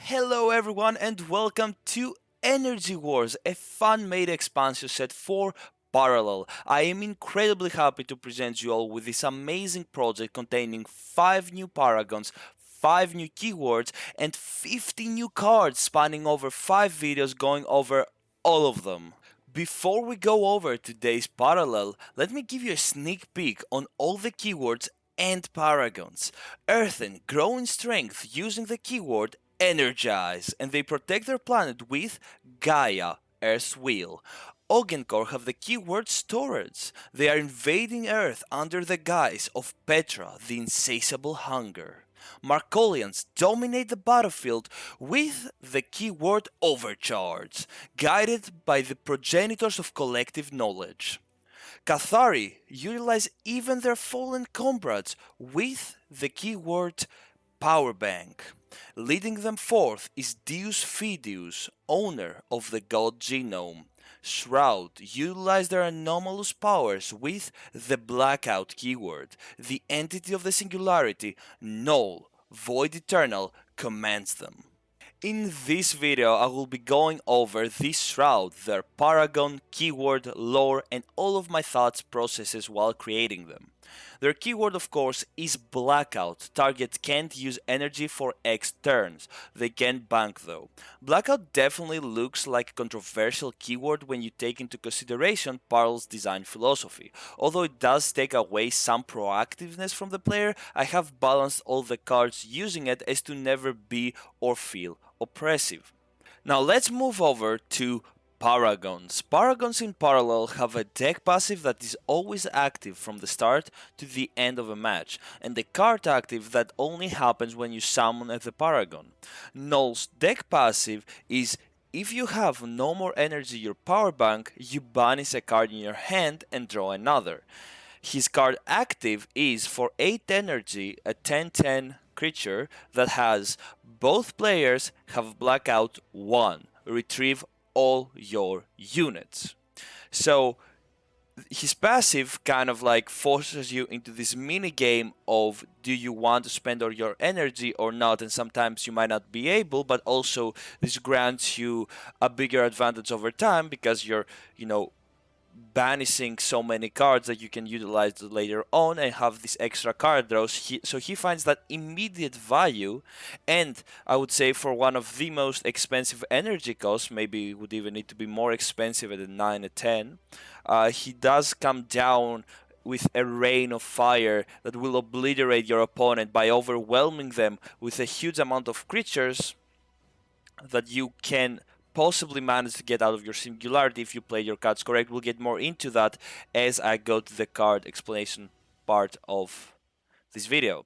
Hello everyone and welcome to Energy Wars, a fan-made expansion set for Parallel. I am incredibly happy to present you all with this amazing project containing 5 new Paragons, 5 new keywords, and 50 new cards spanning over 5 videos going over all of them. Before we go over today's Parallel, let me give you a sneak peek on all the keywords and Paragons. Earthen grow in strength using the keyword ENERGIZE, and they protect their planet with Gaia, Earth's wheel. Ogenkor have the keyword storage. They are invading Earth under the guise of Petra, the insatiable hunger. Markolians dominate the battlefield with the keyword overcharge, guided by the progenitors of collective knowledge. Cathari utilize even their fallen comrades with the keyword powerbank. Leading them forth is Deus Fideus, owner of the god genome. Shroud utilize their anomalous powers with the Blackout keyword. The entity of the singularity, Null, Void Eternal, commands them. In this video, I will be going over this Shroud, their Paragon, keyword, lore, and all of my thoughts processes while creating them. Their keyword, of course, is Blackout. Target can't use energy for X turns. They can bank though. Blackout definitely looks like a controversial keyword when you take into consideration Parl's design philosophy. Although it does take away some proactiveness from the player, I have balanced all the cards using it as to never be or feel oppressive. Now let's move over to Paragons. Paragons in Parallel have a deck passive that is always active from the start to the end of a match, and the card active that only happens when you summon the Paragon. NULL'S deck passive is if you have no more energy in your power bank, you banish a card in your hand and draw another. His card active is for 8 energy, a 10/10 creature that has both players have Blackout 1. Retrieve all your units. So his passive kind of like forces you into this mini game of do you want to spend all your energy or not, and sometimes you might not be able, but also this grants you a bigger advantage over time because you're banishing so many cards that you can utilize later on and have this extra card draws. So he finds that immediate value, and I would say for one of the most expensive energy costs, maybe would even need to be more expensive at a 9 or 10, he does come down with a rain of fire that will obliterate your opponent by overwhelming them with a huge amount of creatures that you can possibly manage to get out of your singularity if you play your cards correct. We'll get more into that as I go to the card explanation part of this video.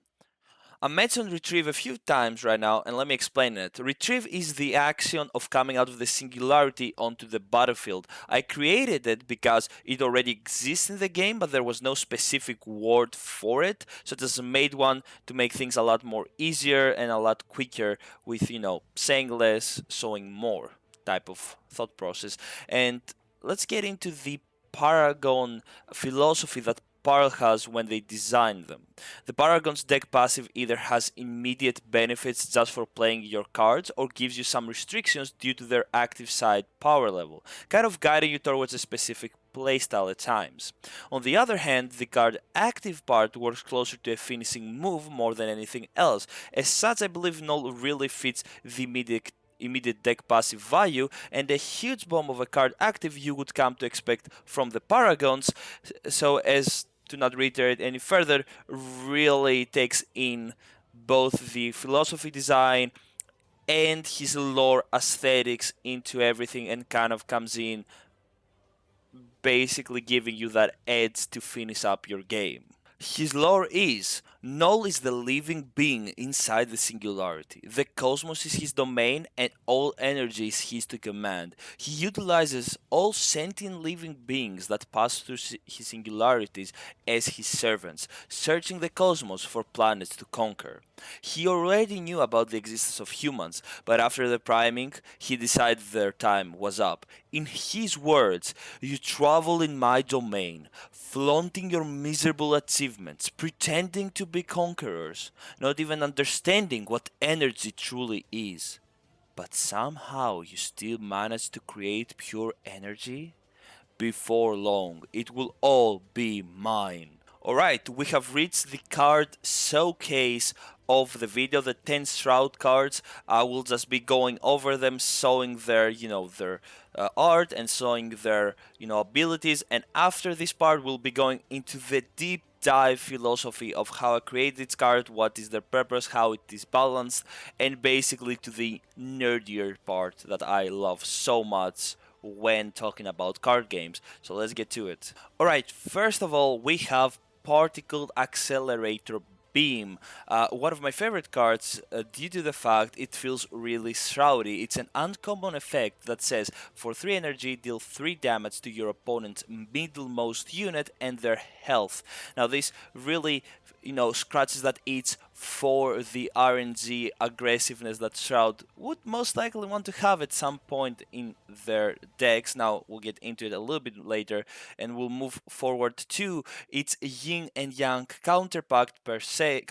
I mentioned retrieve a few times right now, and let me explain it. Retrieve is the action of coming out of the singularity onto the battlefield. I created it because it already exists in the game, but there was no specific word for it, so I just made one to make things a lot more easier and a lot quicker with, saying less, showing more type of thought process. And let's get into the Paragon philosophy that Parl has when they design them. The Paragon's deck passive either has immediate benefits just for playing your cards or gives you some restrictions due to their active side power level, kind of guiding you towards a specific playstyle at times. On the other hand, the card active part works closer to a finishing move more than anything else. As such, I believe Null really fits the immediate deck passive value and a huge bomb of a card active you would come to expect from the Paragons, so as to not reiterate any further, really takes in both the philosophy design and his lore aesthetics into everything and kind of comes in basically giving you that edge to finish up your game. His lore is Null is the living being inside the singularity. The cosmos is his domain and all energy is his to command. He utilizes all sentient living beings that pass through his singularities as his servants, searching the cosmos for planets to conquer. He already knew about the existence of humans, but after the priming, he decided their time was up. In his words, you travel in my domain, flaunting your miserable achievements, pretending to be conquerors, not even understanding what energy truly is. but somehow you still manage to create pure energy, before long it will all be mine. Alright, we have reached the card showcase of the video, the 10 Shroud cards. I will just be going over them, showing their, their art and showing their, abilities. And after this part, we'll be going into the deep dive philosophy of how I create this card, what is their purpose, how it is balanced, and basically to the nerdier part that I love so much when talking about card games. So let's get to it. Alright, first of all, we have Particle Accelerator Beam. One of my favorite cards due to the fact it feels really shroudy. It's an uncommon effect that says for 3 energy deal 3 damage to your opponent's middlemost unit and their health. Now this really scratches that itch for the RNG aggressiveness that Shroud would most likely want to have at some point in their decks. Now we'll get into it a little bit later, and we'll move forward to its yin and yang counterpart per se,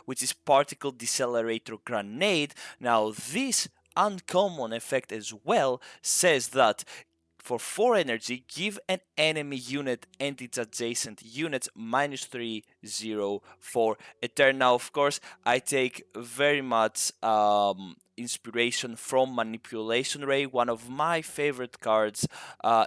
which is Particle Decelerator Grenade. Now this uncommon effect as well says that for 4 energy, give an enemy unit and its adjacent units -3/0 for a turn. Now, of course, I take very much inspiration from Manipulation Ray, one of my favorite cards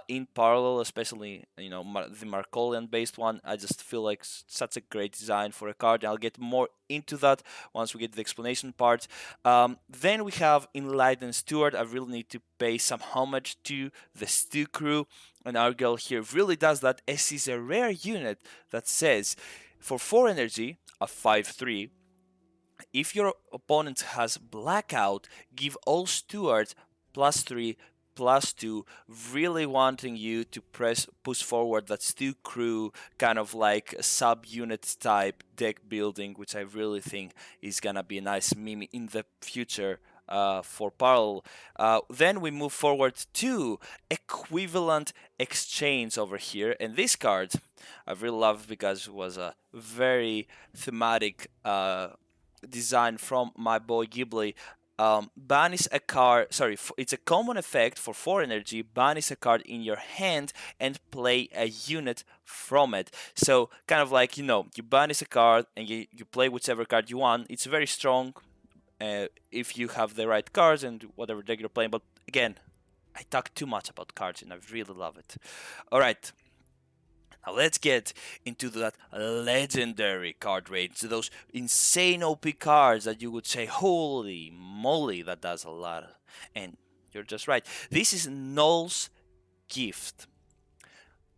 in Parallel, especially the Markolian based one. I just feel like such a great design for a card. I'll get more into that once we get to the explanation part. Then we have Enlightened Steward. I really need to pay some homage to the Stew crew, and our girl here really does that, as is a rare unit that says for 4 energy, a 5/3, if your opponent has Blackout, give all stewards +3/+2, really wanting you to push forward that Stew crew kind of like sub-unit type deck building, which I really think is gonna be a nice meme in the future for Parallel. Then we move forward to Equivalent Exchange over here, and this card I really love because it was a very thematic design from my boy Ghibli. Banish a card, it's a common effect for 4 energy, banish a card in your hand and play a unit from it. So kind of like, you banish a card and you play whichever card you want. It's very strong if you have the right cards and whatever deck you're playing, but again, I talk too much about cards and I really love it. Alright. Now let's get into that legendary card range, those insane OP cards that you would say, holy moly, that does a lot. And you're just right. This is NULL'S gift.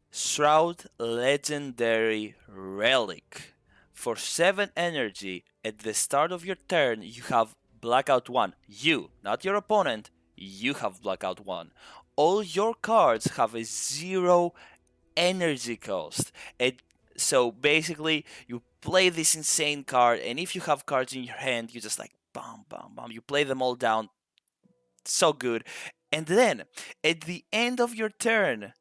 Shroud Legendary Relic. For 7 energy, at the start of your turn, you have Blackout 1. You, not your opponent, you have Blackout 1. All your cards have a 0 energy cost. So basically, you play this insane card, and if you have cards in your hand, you just like bam, bam, bam. You play them all down. So good. And then, at the end of your turn,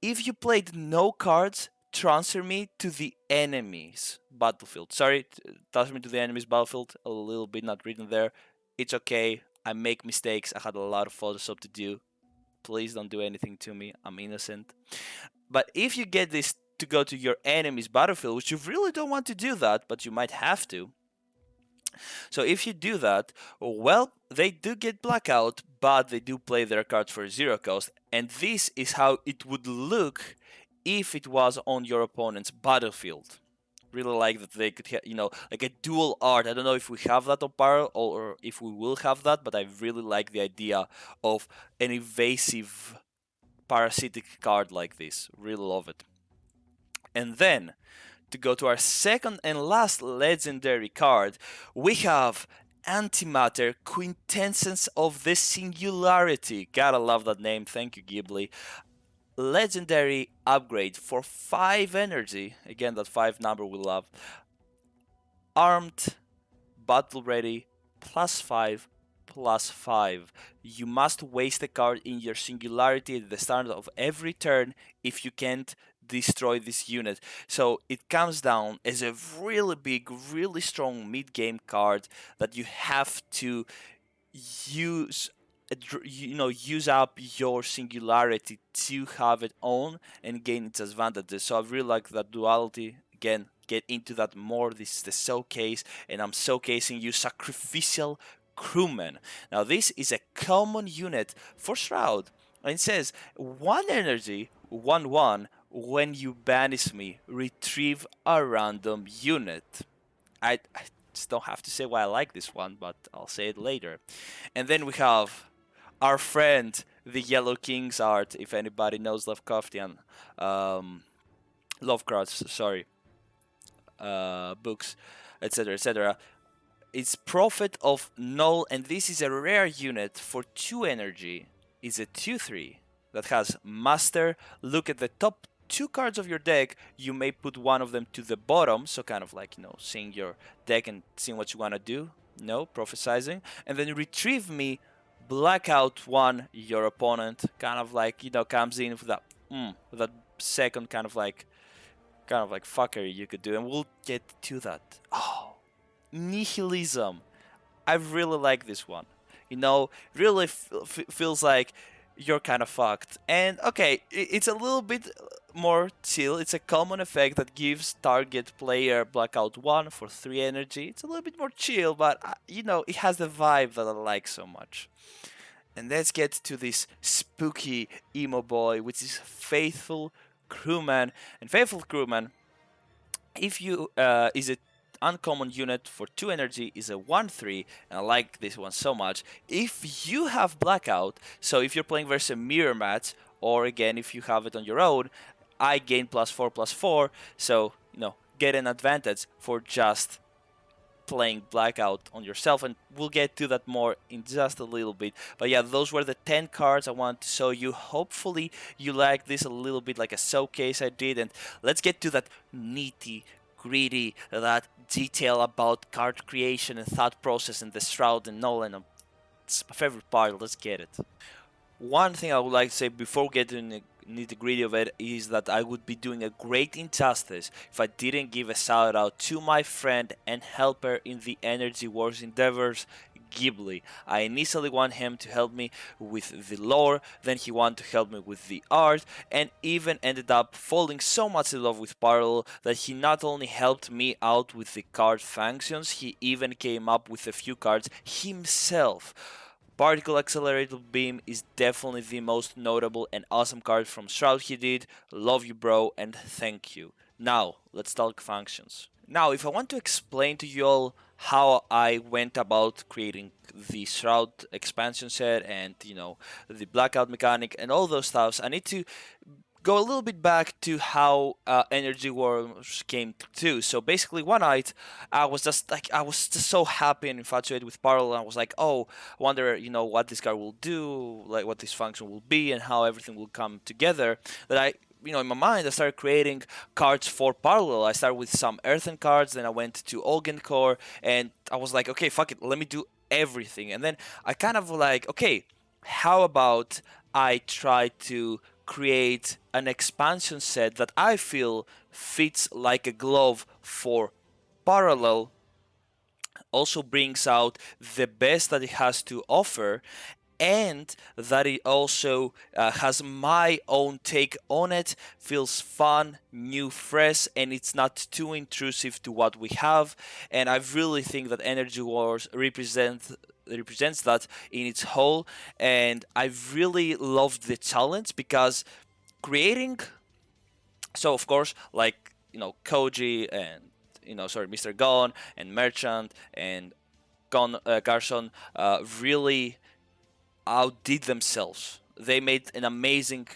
if you played no cards, transfer me to the enemy's battlefield. Sorry, transfer me to the enemy's battlefield. A little bit not written there. It's okay. I make mistakes. I had a lot of Photoshop to do. Please don't do anything to me. I'm innocent. But if you get this to go to your enemy's battlefield, which you really don't want to do that, but you might have to. So if you do that, well, they do get Blackout, but they do play their cards for 0 cost. And this is how it would look if it was on your opponent's battlefield. Really like that they could, like a dual art. I don't know if we have that on Parallel or if we will have that, but I really like the idea of an evasive parasitic card like this. Really love it. And then, to go to our second and last legendary card, we have Antimatter, Quintessence of the Singularity. Gotta love that name, thank you Ghibli. Legendary upgrade for 5 energy, again that 5 number we love. Armed, battle ready, +5/+5. You must waste a card in your Singularity at the start of every turn if you can't destroy this unit. So it comes down as a really big, really strong mid-game card that you have to use use up your singularity to have it on and gain its advantages. So I really like that duality. Again, get into that more. This is the showcase, and I'm showcasing you Sacrificial Crewman. Now this is a common unit for Shroud, and it says 1 energy 1/1. When you banish me, retrieve a random unit. I just don't have to say why I like this one, but I'll say it later. And then we have our friend, the Yellow King's art, if anybody knows Lovecraftian, Lovecraft, sorry, books, etc., etc. It's Prophet of Null, and this is a rare unit for 2 energy. It's a 2/3 that has Master. Look at the top 2 cards of your deck. You may put one of them to the bottom, so kind of like, seeing your deck and seeing what you want to do. No, prophesizing. And then retrieve me, blackout 1 your opponent. Kind of like, comes in with that second kind of like fuckery you could do, and we'll get to that. Oh, nihilism. I really like this one. Really feels like you're kind of fucked. And okay, it's a little bit more chill. It's a common effect that gives target player blackout 1 for 3 energy. It's a little bit more chill, but it has the vibe that I like so much. And let's get to this spooky emo boy, which is Faithful Crewman. And Faithful Crewman, if you is a uncommon unit for 2 energy, is a 1/3, and I like this one so much. If you have blackout, so if you're playing versus a mirror match, or again if you have it on your own, I gain +4/+4, so get an advantage for just playing blackout on yourself, and we'll get to that more in just a little bit. But yeah, those were the 10 cards I wanted to show you. Hopefully you like this a little bit like a showcase I did, and let's get to that nitty gritty, that detail about card creation and thought process and the Shroud and Nolan. It's my favorite part. Let's get it. One thing I would like to say before getting the nitty-gritty of it is that I would be doing a great injustice if I didn't give a shout out to my friend and helper in the Energy Wars endeavors, Ghibli. I initially want him to help me with the lore, then he wanted to help me with the art, and even ended up falling so much in love with Parallel that he not only helped me out with the card functions, he even came up with a few cards himself. Particle Accelerator Beam is definitely the most notable and awesome card from Shroud he did. Love you, bro, and thank you. Now, let's talk functions. Now, if I want to explain to you all how I went about creating the Shroud expansion set and, the blackout mechanic and all those stuffs, I need to go a little bit back to how Energy Wars came to. So basically, one night I was just so happy and infatuated with Parallel. And I was like, oh, I wonder, what this card will do, like what this function will be, and how everything will come together. That I, in my mind, I started creating cards for Parallel. I started with some Earthen cards, then I went to Olgan Core, and I was like, okay, fuck it, let me do everything. And then I kind of like, okay, how about I try to create an expansion set that I feel fits like a glove for Parallel, also brings out the best that it has to offer, and that it also has my own take on it, feels fun, new, fresh, and it's not too intrusive to what we have. And I really think that Energy Wars represents that in its whole, and I really loved the challenge because creating, so of course, like Koji and Mr. Gon and Merchant and Garson really outdid themselves. They made an amazing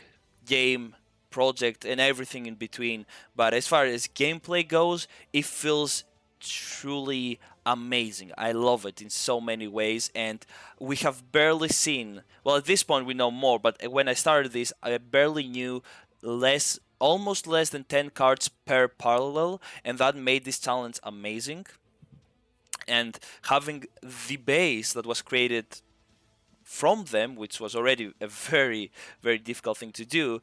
game, project, and everything in between. But as far as gameplay goes, it feels truly amazing. I love it in so many ways, and we have barely seen, well, at this point we know more, but when I started this, I barely knew almost less than 10 cards per Parallel, and that made this challenge amazing. And having the base that was created from them, which was already a very, very difficult thing to do,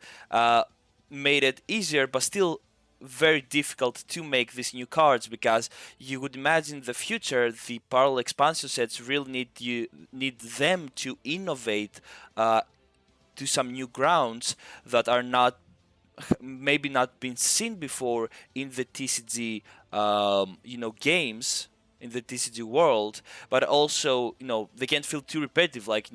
made it easier, but still very difficult to make these new cards, because you would imagine the future, the parallel expansion sets really need them to innovate to some new grounds that are not maybe not been seen before in the TCG games, in the TCG world, but also they can't feel too repetitive, like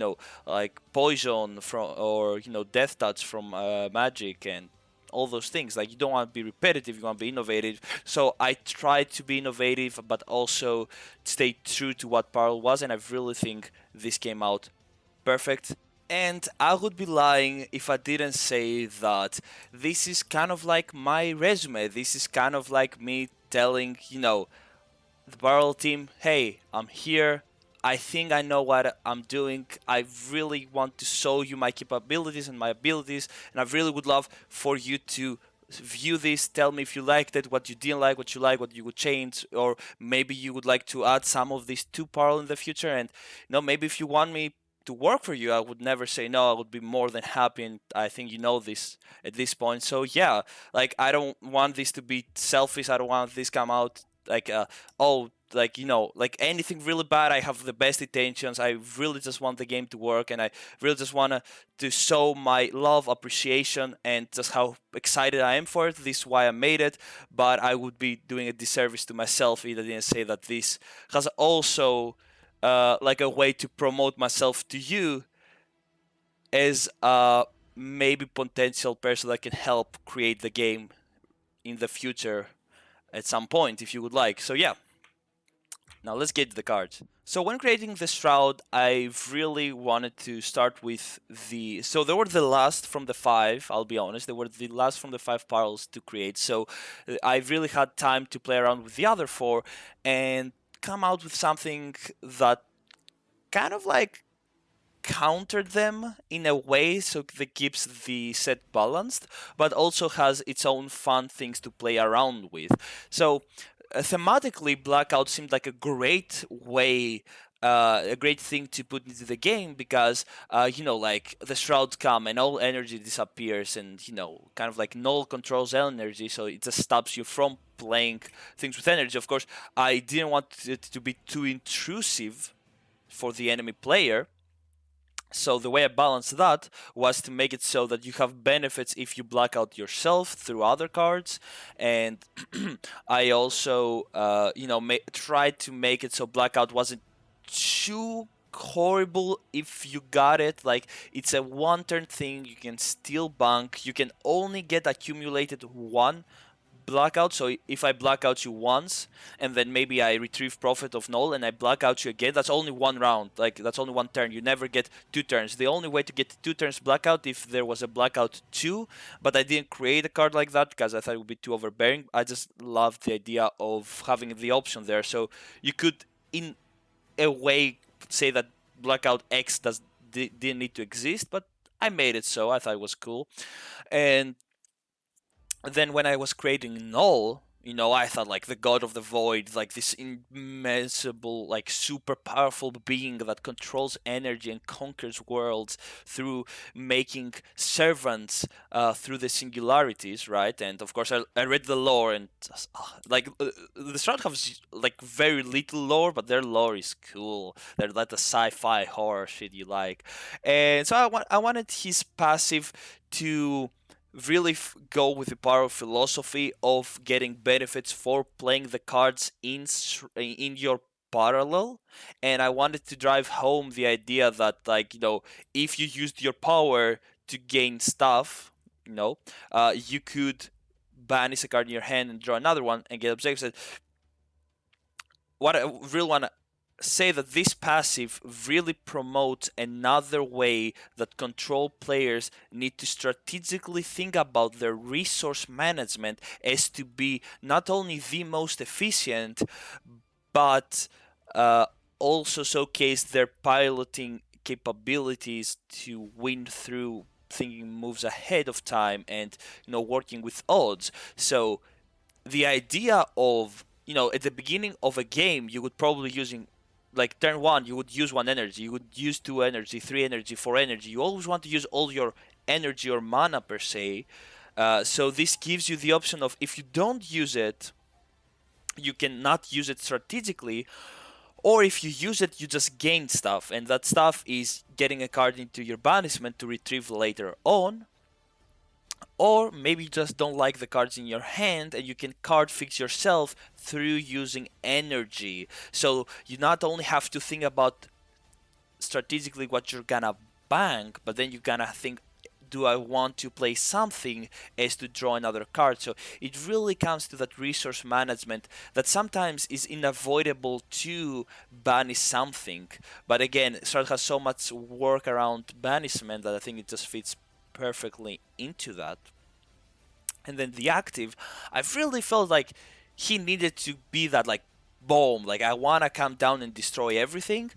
like Poison from, or Death Touch from Magic, and all those things. Like, you don't want to be repetitive, you want to be innovative. So I tried to be innovative, but also stay true to what Parallel was, and I really think this came out perfect. And I would be lying if I didn't say that this is kind of like my resume. This is kind of like me telling, the Barrel team, hey, I'm here. I think I know what I'm doing. I really want to show you my capabilities and my abilities, and I really would love for you to view this. Tell me if you liked it, what you didn't like, what you would change, or maybe you would like to add some of these to Parallel in the future. And maybe if you want me to work for you, I would never say no. I would be more than happy, and I think you know this at this point. So yeah, like, I don't want this to be selfish. I don't want this come out like oh, like like anything really bad. I have the best intentions. I really just want the game to work, and I really just want to show my love, appreciation, and just how excited I am for it. This is why I made it. But I would be doing a disservice to myself if I didn't say that this has also like a way to promote myself to you as a maybe potential person that can help create the game in the future at some point, if you would like. So yeah, now let's get to the cards. So when creating the Shroud, I really wanted to start with so they were the last from the 5, I'll be honest. They were the last from the 5 parallels to create. So I really had time to play around with the other 4 and come out with something that kind of like countered them in a way, so that keeps the set balanced, but also has its own fun things to play around with. So thematically, Blackout seemed like a great way, a great thing to put into the game, because like the Shrouds come and all energy disappears, and kind of like Null controls energy, so it just stops you from playing things with energy. Of course, I didn't want it to be too intrusive for the enemy player. So the way I balanced that was to make it so that you have benefits if you black out yourself through other cards, and I also, tried to make it so blackout wasn't too horrible if you got it. Like, it's a one-turn thing. You can still bank. You can only get accumulated one blackout. So if I black out you once, and then maybe I retrieve profit of Null and I black out you again, that's only one round. Like, that's only one turn. You never get 2 turns. The only way to get 2 turns blackout if there was a blackout 2, but I didn't create a card like that because I thought it would be too overbearing. I just loved the idea of having the option there. So you could, in a way, say that blackout X didn't need to exist, but I made it so. I thought it was cool. And then when I was creating Null, I thought like the God of the Void, like this immeasurable, like super powerful being that controls energy and conquers worlds through making servants through the singularities, right? And of course, I read the lore, and the Shroud has like very little lore, but their lore is cool. They're like the sci-fi horror shit you like, and so I wanted his passive to really go with the power of philosophy of getting benefits for playing the cards in your parallel. And I wanted to drive home the idea that, like, if you used your power to gain stuff, you could banish a card in your hand and draw another one and get objectives. What I really want to say that this passive really promotes another way that control players need to strategically think about their resource management as to be not only the most efficient, but also showcase their piloting capabilities to win through thinking moves ahead of time and working with odds. So the idea of at the beginning of a game, you would probably using, like, turn 1, you would use 1 energy, you would use 2 energy, 3 energy, 4 energy. You always want to use all your energy or mana per se, So this gives you the option of, if you don't use it, you cannot use it strategically, or if you use it, you just gain stuff, and that stuff is getting a card into your banishment to retrieve later on. Or maybe you just don't like the cards in your hand and you can card fix yourself through using energy. So you not only have to think about strategically what you're gonna bank, but then you're gonna think, do I want to play something as to draw another card? So it really comes to that resource management that sometimes is unavoidable to banish something. But again, Shroud has so much work around banishment that I think it just fits perfectly into that. And then the active, I've really felt like he needed to be that, like, boom, like I wanna come down and destroy everything,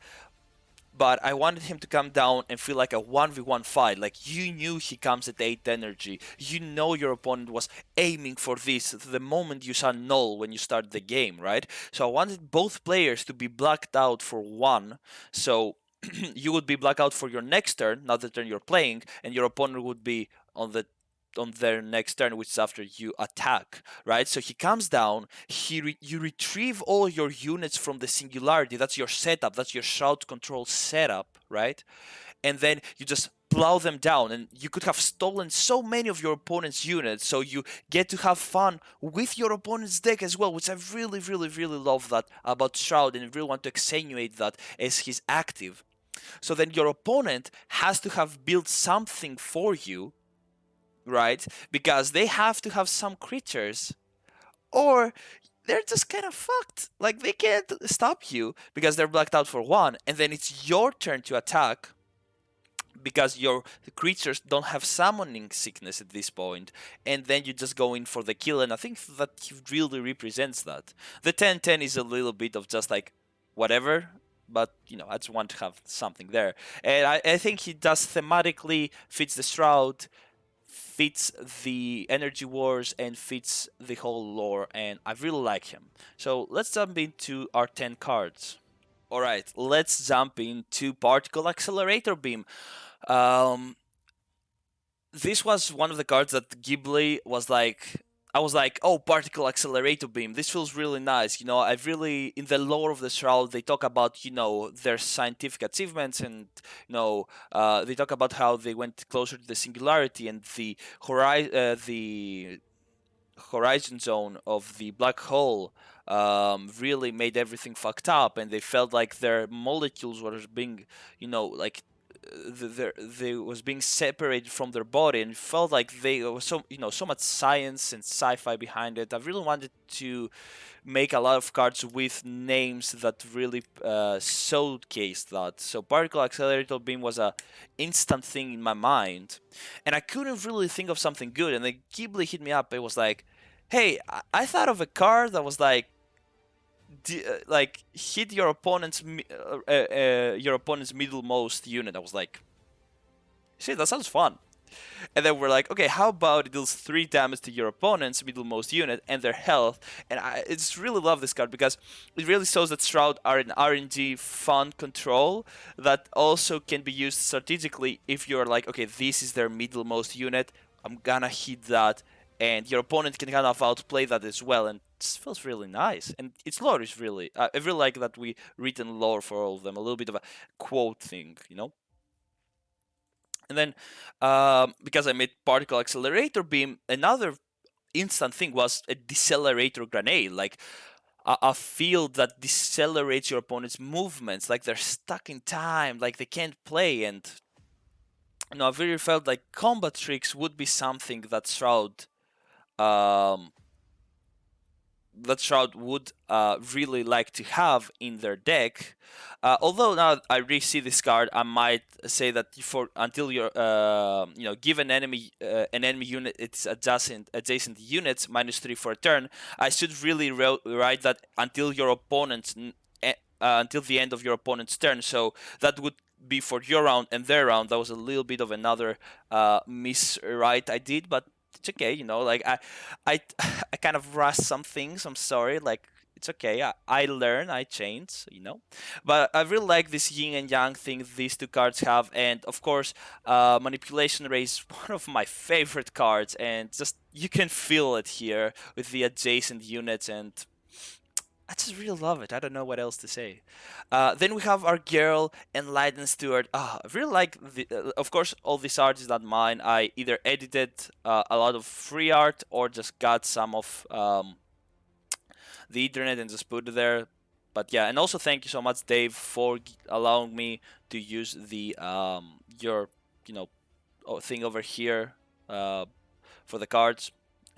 but I wanted him to come down and feel like a 1v1 fight. Like, you knew he comes at 8 energy. You know your opponent was aiming for this the moment you saw null when you started the game, right? So I wanted both players to be blacked out for 1. So you would be blacked out for your next turn, not the turn you're playing, and your opponent would be on their next turn, which is after you attack, right? So he comes down, you retrieve all your units from the Singularity. That's your setup, that's your Shroud control setup, right? And then you just plow them down, and you could have stolen so many of your opponent's units, so you get to have fun with your opponent's deck as well, which I really, really, really love that about Shroud, and I really want to accentuate that as his active. So then your opponent has to have built something for you, right? Because they have to have some creatures, or they're just kind of fucked. Like, they can't stop you because they're blacked out for 1, and then it's your turn to attack because your creatures don't have summoning sickness at this point, and then you just go in for the kill, and I think that he really represents that. The 10-10 is a little bit of just like, whatever, but, you know, I just want to have something there. And I think he does thematically, fits the Shroud, fits the Energy Wars, and fits the whole lore, and I really like him. So let's jump into our 10 cards. Alright, let's jump into Particle Accelerator Beam. This was one of the cards that Ghibli was like, I was like, oh, Particle Accelerator Beam, this feels really nice. You know, I've really, in the lore of the Shroud, they talk about, you know, their scientific achievements, and, you know, they talk about how they went closer to the Singularity, and the horizon zone of the black hole really made everything fucked up, and they felt like their molecules were being, you know, like they was being separated from their body, and it felt like they was so, you know, so much science and sci-fi behind it. I really wanted to make a lot of cards with names that really showcase that. So Particle Accelerator Beam was a instant thing in my mind, and I couldn't really think of something good. And then Ghibli hit me up. It was like, hey, I thought of a card that was like, hit your opponent's middlemost unit. I was like, shit, that sounds fun. And then we're like, okay, how about it deals 3 damage to your opponent's middlemost unit and their health? And I just really love this card because it really shows that Shroud are an RNG fun control that also can be used strategically if you're like, okay, this is their middlemost unit, I'm gonna hit that, and your opponent can kind of outplay that as well, and it feels really nice. And its lore is really, I really like that we written lore for all of them, a little bit of a quote thing, you know? And then, because I made Particle Accelerator Beam, another instant thing was a Decelerator Grenade, like a field that decelerates your opponent's movements, like they're stuck in time, like they can't play. And, you know, I really felt like combat tricks would be something that Shroud would really like to have in their deck. Although now I re-see this card, I might say that for until you're you know, give an enemy unit its adjacent units -3 for a turn, I should really write that until your opponent's until the end of your opponent's turn. So that would be for your round and their round. That was a little bit of another miswrite I did, but it's okay, you know. Like I kind of rushed some things. I'm sorry. Like, it's okay. I learn, I change, But I really like this yin and yang thing these two cards have, and of course, Manipulation Ray is one of my favorite cards, and just you can feel it here with the adjacent units, and I just really love it. I don't know what else to say. Then we have our girl, Enlightened Steward. I really like of course, all this art is not mine. I either edited a lot of free art or just got some of the internet and just put it there. But yeah, and also thank you so much, Dave, for allowing me to use the your thing over here for the cards.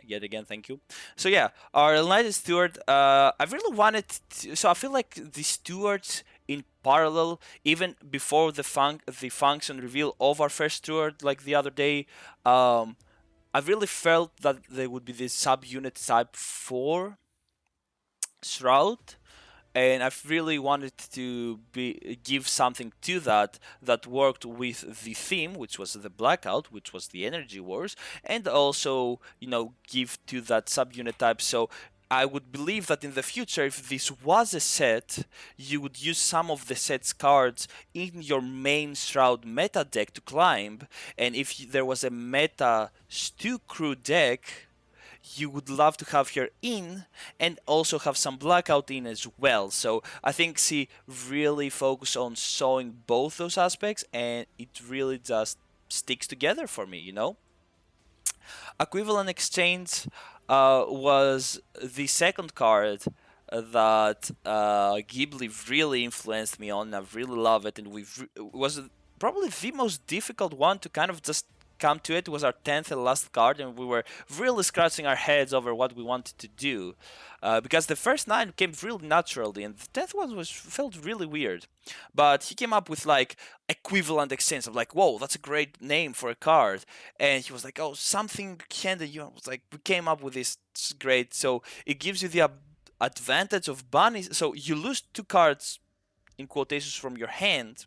Yet again, thank you. So yeah, our Enlightened Steward. I really wanted to. So I feel like the stewards in parallel, even before the function reveal of our first steward, like the other day. I really felt that they would be the subunit type for Shroud, and I've really wanted to give something to that worked with the theme, which was the Blackout, which was the Energy Wars, and also give to that subunit type. So I would believe that in the future, if this was a set, you would use some of the set's cards in your main Shroud meta deck to climb, and if there was a meta Stew Crew deck, you would love to have her in and also have some Blackout in as well. So I think she really focused on showing both those aspects, and it really just sticks together for me, Equivalent Exchange was the second card that Ghibli really influenced me on. I really love it, and was probably the most difficult one to kind of just come to. It was our 10th and last card, and we were really scratching our heads over what we wanted to do, because the first 9 came really naturally, and the 10th one felt really weird. But he came up with like Equivalent Exchange. I'm like, whoa, that's a great name for a card. And he was like, oh, something handed you. I was like, we came up with this. It's great. So it gives you the advantage of bunnies. So you lose 2 cards in quotations from your hand,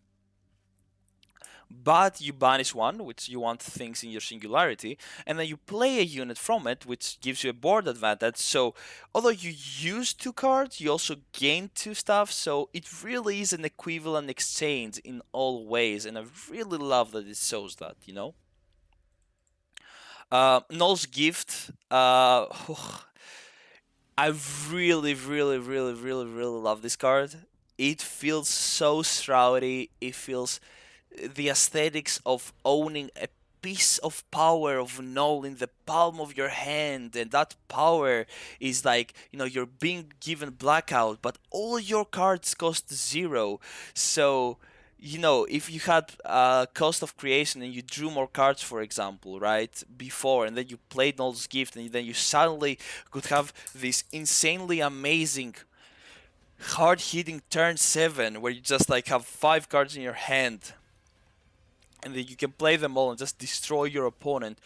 but you banish one, which you want things in your Singularity, and then you play a unit from it, which gives you a board advantage. So although you use 2 cards, you also gain 2 stuff. So it really is an equivalent exchange in all ways, and I really love that it shows that. NULL'S Gift. I really, really, really, really, really love this card. It feels so shroudy. It feels the aesthetics of owning a piece of power of null in the palm of your hand, and that power is like you're being given blackout, but all your cards cost 0. So if you had cost of creation and you drew more cards, for example, right, before, and then you played Null's Gift, and then you suddenly could have this insanely amazing hard-hitting turn 7 where you just like have 5 cards in your hand, and then you can play them all and just destroy your opponent.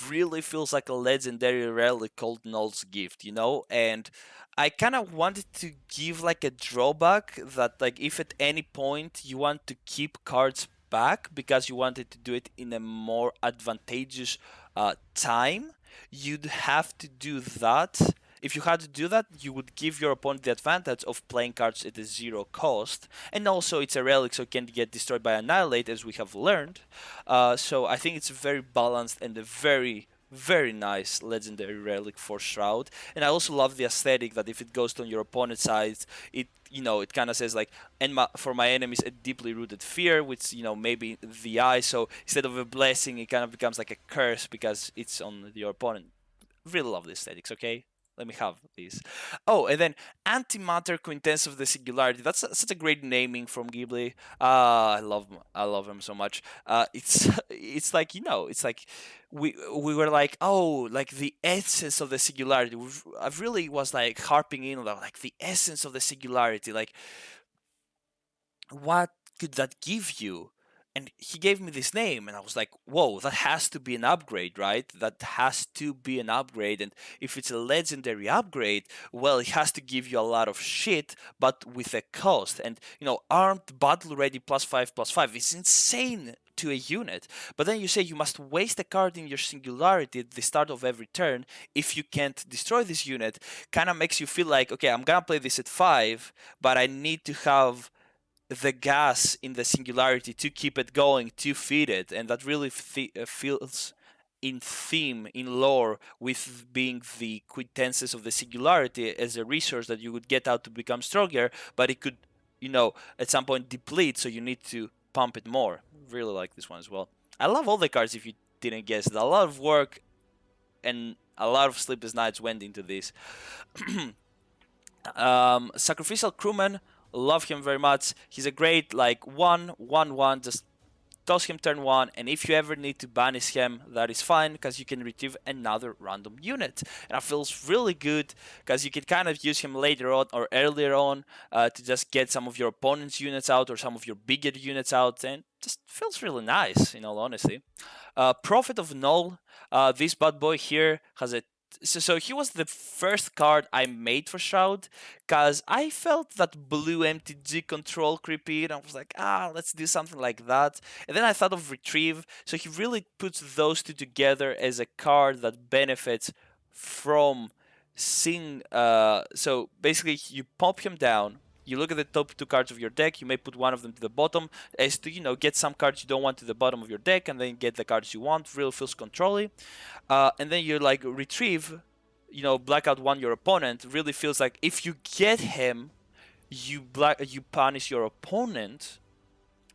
Really feels like a legendary relic called Null's Gift. And I kind of wanted to give like a drawback that, like, if at any point you want to keep cards back because you wanted to do it in a more advantageous time, you'd have to do that. If you had to do that, you would give your opponent the advantage of playing cards at a 0 cost, and also it's a relic, so it can get destroyed by Annihilate, as we have learned. So I think it's very balanced and a very, very nice legendary relic for Shroud. And I also love the aesthetic that if it goes on your opponent's side, it kind of says like, and for my enemies, a deeply rooted fear, which maybe the eye. So instead of a blessing, it kind of becomes like a curse because it's on your opponent. Really love the aesthetics. Okay. Let me have these. Oh, and then Antimatter, Quintessence of the Singularity. That's such a great naming from Ghibli. I love him so much. It's like it's like we were like, oh, like the essence of the singularity. I really was like harping in on that, like the essence of the singularity. Like, what could that give you? And he gave me this name, and I was like, whoa, that has to be an upgrade, right? That has to be an upgrade. And if it's a legendary upgrade, well, it has to give you a lot of shit, but with a cost. And armed, battle ready, +5/+5 is insane to a unit. But then you say you must waste a card in your Singularity at the start of every turn if you can't destroy this unit. Kind of makes you feel like, okay, I'm gonna play this at 5, but I need to have the gas in the Singularity to keep it going, to feed it, and that really feels in theme, in lore, with being the quintessence of the Singularity as a resource that you would get out to become stronger, but it could, at some point deplete, so you need to pump it more. Really like this one as well. I love all the cards, if you didn't guess it. A lot of work and a lot of sleepless nights went into this. Sacrificial Crewman, love him very much. He's a great, like, 1/1/1, just toss him turn 1, and if you ever need to banish him, that is fine, because you can retrieve another random unit. And that feels really good, because you can kind of use him later on or earlier on to just get some of your opponent's units out or some of your bigger units out, and just feels really nice, in all honesty. Prophet of Null, this bad boy here has a so he was the first card I made for Shroud, because I felt that blue MTG control creepy, and I was like, let's do something like that. And then I thought of Retrieve, so he really puts those two together as a card that benefits from so basically you pop him down, you look at the top 2 cards of your deck, you may put one of them to the bottom as to, get some cards you don't want to the bottom of your deck, and then get the cards you want. Really feels controlly. And then you like retrieve, blackout 1 your opponent. Really feels like if you get him, you punish your opponent.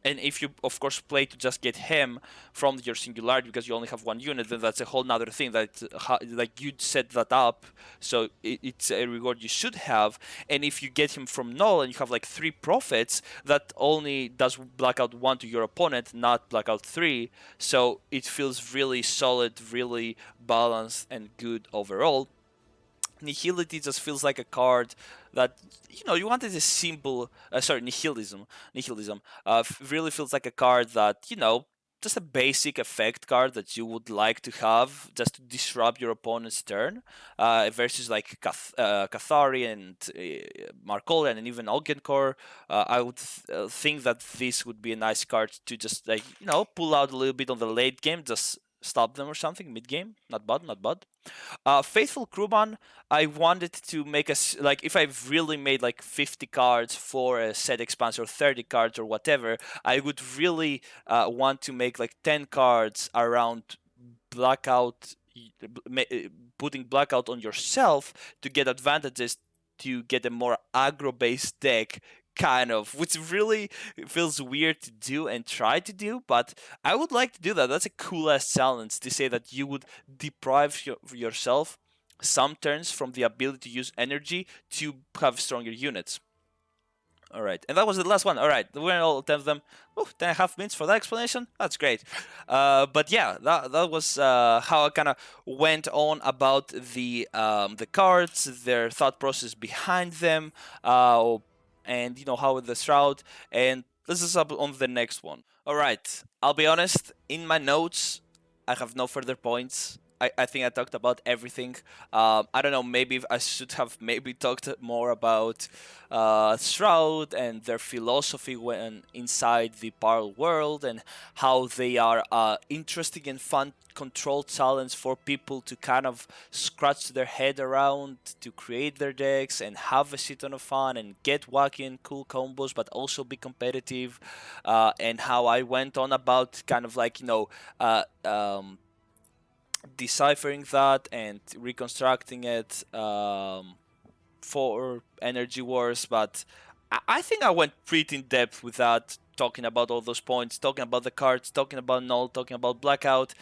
And if you, of course, play to just get him from your Singularity because you only have 1 unit, then that's a whole nother thing that, like, you'd set that up. So it's a reward you should have. And if you get him from Null and you have, like, 3 Prophets, that only does Blackout 1 to your opponent, not Blackout 3. So it feels really solid, really balanced, and good overall. Nihility just feels like a card that, you wanted a simple, Nihilism really feels like a card that, just a basic effect card that you would like to have just to disrupt your opponent's turn, versus like Cathari and Markolian and even Ogenkor. I would think that this would be a nice card to just, like, pull out a little bit on the late game, just stop them or something mid game. Not bad, not bad. Faithful Crewman, I wanted to make like, if I've really made like 50 cards for a set expansion or 30 cards or whatever, I would really want to make like 10 cards around Blackout, putting Blackout on yourself to get advantages, to get a more aggro-based deck, kind of, which really feels weird to do and try to do, but I would like to do that. That's a cool ass challenge, to say that you would deprive yourself some turns from the ability to use energy to have stronger units. All right, and that was the last one. All right, we're all 10 of them. 10.5 minutes for that explanation. That's great. But yeah, that was how I kind of went on about the cards, their thought process behind them, and how the Shroud. And let's just up on the next one. All right, I'll be honest. In my notes, I have no further points. I think I talked about everything. I don't know, maybe I should have maybe talked more about Shroud and their philosophy when inside the parallel world, and how they are interesting and fun control challenge for people to kind of scratch their head around, to create their decks and have a shit ton of fun and get wacky and cool combos, but also be competitive. And how I went on about kind of like, deciphering that and reconstructing it for Energy Wars, but I think I went pretty in depth with that, talking about all those points, talking about the cards, talking about Null, talking about Blackout.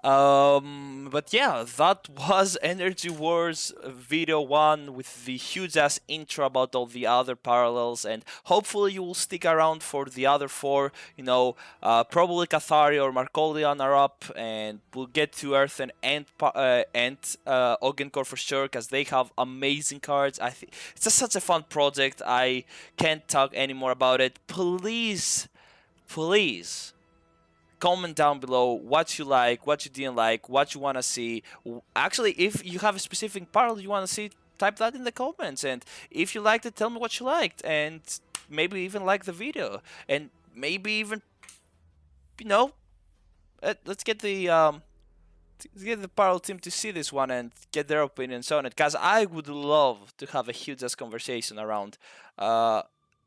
But yeah, that was Energy Wars video 1 with the huge ass intro about all the other parallels, and hopefully you will stick around for the other 4. Probably Cathari or Markolian are up, and we'll get to Earth and Ogenkor for sure, because they have amazing cards. I think it's just such a fun project. I can't talk anymore about it. Please comment down below what you like, what you didn't like, what you want to see. Actually, if you have a specific parallel you want to see, type that in the comments. And if you liked it, tell me what you liked, and maybe even like the video, and maybe even you know, let's get the parallel team to see this one and get their opinions on it, because I would love to have a huge ass conversation around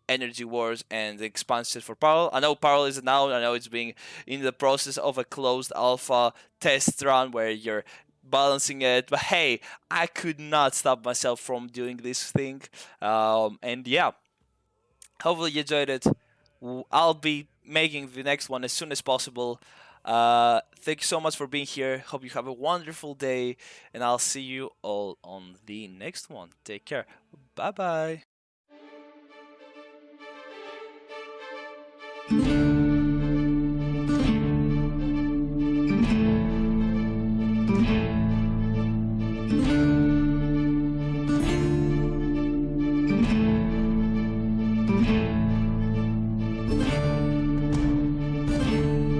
Energy Wars and the expansion for Parallel. I know Parallel is now, I know it's being in the process of a closed alpha test run where you're balancing it, but hey, I could not stop myself from doing this thing. And yeah, hopefully you enjoyed it. I'll be making the next one as soon as possible. Thank you so much for being here. Hope you have a wonderful day, and I'll see you all on the next one. Take care. Bye bye.